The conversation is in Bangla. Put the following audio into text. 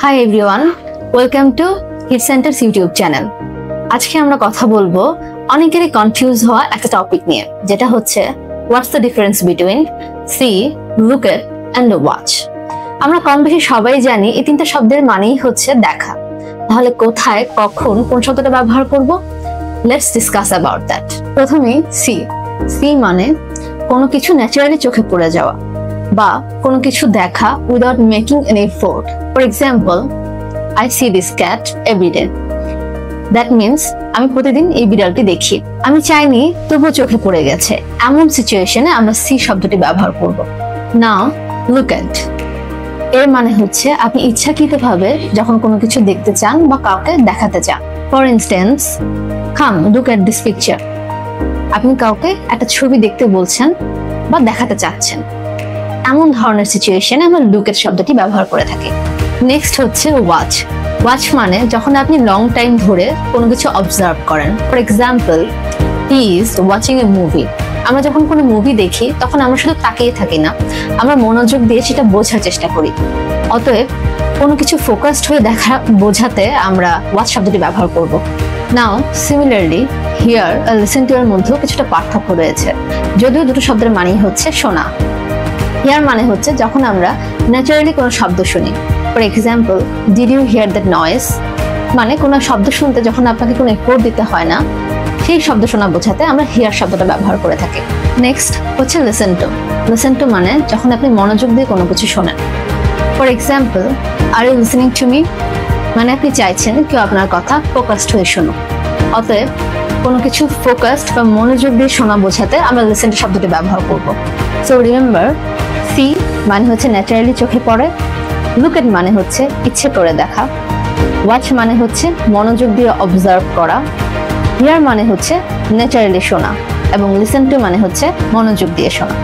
High everyone, welcome to kids centres YouTube channel. আজকে আমরা কথা বলবো অনেকেরই কনফিউজ হওয়া একটা টপিক নিয়ে, যেটা হচ্ছে what's the difference between see, look at and watch. আমরা কম বেশি সবাই জানি এই তিনটা শব্দের মানেই হচ্ছে দেখা। তাহলে কোথায়, কখন, কোন শব্দটা ব্যবহার করব? Let's discuss about that. প্রথমেই সি। সি মানে কোনো কিছু ন্যাচারালি চোখে পড়ে যাওয়া বা কোনো কিছু দেখা without making N effort. For example, I see this cat every day. That means আমি প্রতিদিন এই বিড়ালটি দেখি। আমি চাইনি তবুও চোখে পড়ে গেছে। এমন সিচুয়েশনে আমরা সি শব্দটি ব্যবহার করব। নাও লুক এট। এর মানে হচ্ছে আপনি ইচ্ছাকৃতভাবে যখন কোনো কিছু দেখতে চান বা কাউকে দেখাতে চান। For instance, come look at this picture. আপনি কাউকে একটা ছবি দেখতে বলছেন বা দেখাতে চাচ্ছেন। এমন ধরনের সিচুয়েশনে আমরা লুক এট শব্দটি ব্যবহার করে থাকি। নেক্সট হচ্ছে ওয়াচ। ওয়াচ মানে যখন আপনি লং টাইম ধরে কোনো কিছু অবজার্ভ করেন। For example, he is watching a movie. আমরা যখন কোনো মুভি দেখি তখন আমরা শুধু তাকিয়ে থাকি না, আমরা মনোযোগ দিয়ে সেটা বোঝার চেষ্টা করি। অতএব কোনো কিছু ফোকাসড হয়ে দেখা বোঝাতে আমরা ওয়াচ শব্দটি ব্যবহার করব। নাও সিমিলারলি হিয়ার আর লিসেন টু এর মধ্যেও কিছুটা পার্থক্য রয়েছে, যদিও দুটো শব্দের মানেই হচ্ছে শোনা। হিয়ার মানে হচ্ছে যখন আমরা ন্যাচারালি কোনো শব্দ শুনি। For example, did you hear that noise? মানে কোনো শব্দ শুনতে যখন আপনাকে কোনো এফোর্ট দিতে হয় না, সেই শব্দ শোনা বোঝাতে আমরা হিয়ার শব্দটা ব্যবহার করে থাকি। নেক্সট হচ্ছে লিসেন টু। লিসেন টু মানে যখন আপনি মনোযোগ দিয়ে কোনো কিছু শোনেন। For example, are you listening to me? মানে আপনি চাইছেন কেউ আপনার কথা ফোকাসড হয়ে শুনুক। অতএব কোনো কিছু ফোকাসড বা মনোযোগ দিয়ে শোনা বোঝাতে আমরা লিসেন টু শব্দটি ব্যবহার করব। সো রিমেম্বার, সি মানে হচ্ছে ন্যাচারালি চোখে পড়ে, লুক এট মানে হচ্ছে ইচ্ছে করে দেখা, ওয়াচ মানে হচ্ছে মনোযোগ দিয়ে অবজার্ভ করা, হিয়ার মানে হচ্ছে ন্যাচারালি শোনা, এবং লিসেন টু মানে হচ্ছে মনোযোগ দিয়ে শোনা।